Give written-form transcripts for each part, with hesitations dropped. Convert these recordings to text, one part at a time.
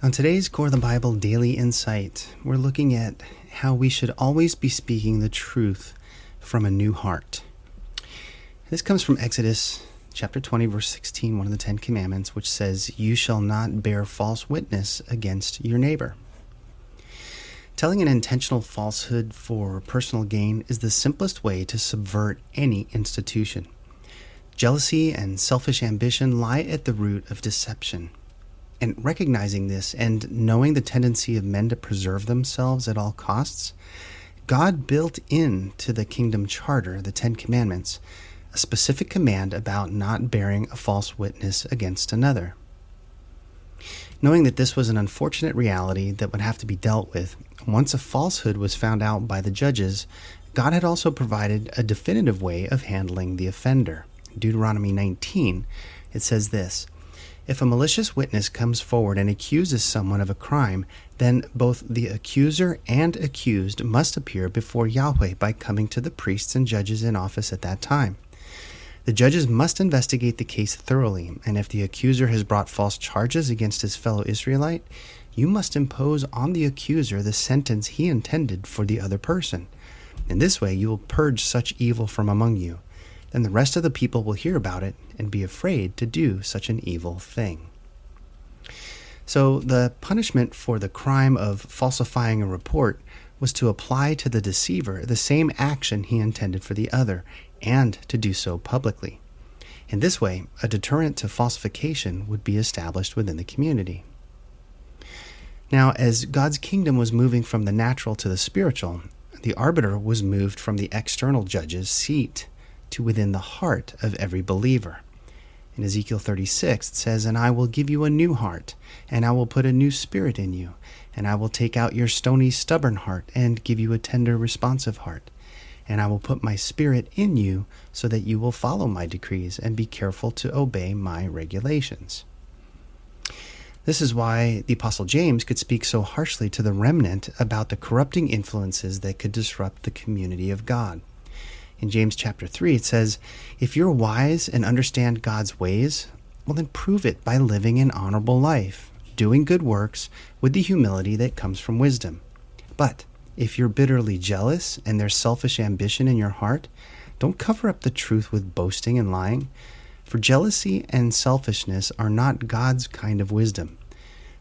On today's Core of the Bible Daily Insight, we're looking at how we should always be speaking the truth from a new heart. This comes from Exodus chapter 20, verse 16, one of the 10 Commandments, which says, "You shall not bear false witness against your neighbor." Telling an intentional falsehood for personal gain is the simplest way to subvert any institution. Jealousy and selfish ambition lie at the root of deception. And recognizing this and knowing the tendency of men to preserve themselves at all costs, God built into the kingdom charter, the 10 Commandments, a specific command about not bearing a false witness against another. Knowing that this was an unfortunate reality that would have to be dealt with, once a falsehood was found out by the judges, God had also provided a definitive way of handling the offender. In Deuteronomy 19, it says this, "If a malicious witness comes forward and accuses someone of a crime, then both the accuser and accused must appear before Yahweh by coming to the priests and judges in office at that time. The judges must investigate the case thoroughly, and if the accuser has brought false charges against his fellow Israelite, you must impose on the accuser the sentence he intended for the other person. In this way you will purge such evil from among you. Then the rest of the people will hear about it and be afraid to do such an evil thing." So the punishment for the crime of falsifying a report was to apply to the deceiver the same action he intended for the other, and to do so publicly. In this way, a deterrent to falsification would be established within the community. Now, as God's kingdom was moving from the natural to the spiritual, the arbiter was moved from the external judge's seat to within the heart of every believer. In Ezekiel 36, it says, "And I will give you a new heart, and I will put a new spirit in you, and I will take out your stony, stubborn heart, and give you a tender, responsive heart. And I will put my spirit in you, so that you will follow my decrees and be careful to obey my regulations." This is why the Apostle James could speak so harshly to the remnant about the corrupting influences that could disrupt the community of God. In James chapter 3, it says, "If you're wise and understand God's ways, well then prove it by living an honorable life, doing good works with the humility that comes from wisdom. But if you're bitterly jealous and there's selfish ambition in your heart, don't cover up the truth with boasting and lying. For jealousy and selfishness are not God's kind of wisdom.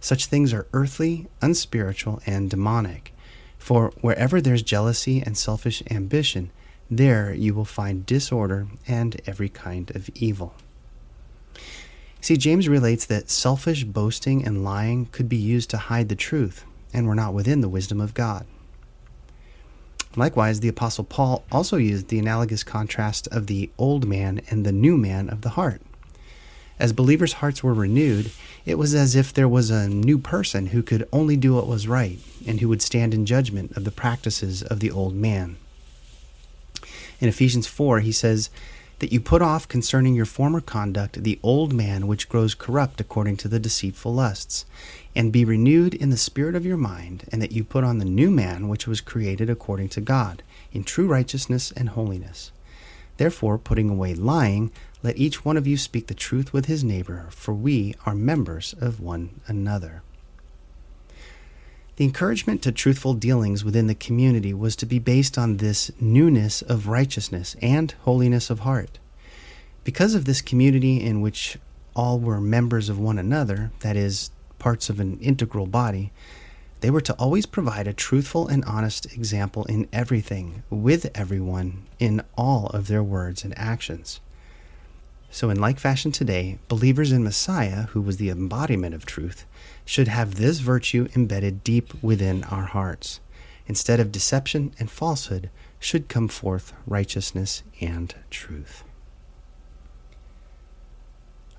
Such things are earthly, unspiritual, and demonic. For wherever there's jealousy and selfish ambition, there you will find disorder and every kind of evil." See, James relates that selfish boasting and lying could be used to hide the truth, and were not within the wisdom of God. Likewise, the Apostle Paul also used the analogous contrast of the old man and the new man of the heart. As believers' hearts were renewed, it was as if there was a new person who could only do what was right, and who would stand in judgment of the practices of the old man. In Ephesians 4, he says, "That you put off concerning your former conduct the old man which grows corrupt according to the deceitful lusts, and be renewed in the spirit of your mind, and that you put on the new man which was created according to God, in true righteousness and holiness. Therefore, putting away lying, let each one of you speak the truth with his neighbor, for we are members of one another." The encouragement to truthful dealings within the community was to be based on this newness of righteousness and holiness of heart. Because of this community in which all were members of one another, that is, parts of an integral body, they were to always provide a truthful and honest example in everything, with everyone, in all of their words and actions. So in like fashion today, believers in Messiah, who was the embodiment of truth, should have this virtue embedded deep within our hearts. Instead of deception and falsehood, should come forth righteousness and truth.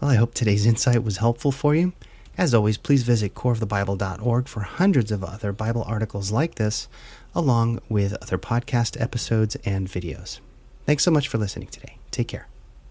Well, I hope today's insight was helpful for you. As always, please visit coreofthebible.org for hundreds of other Bible articles like this, along with other podcast episodes and videos. Thanks so much for listening today. Take care.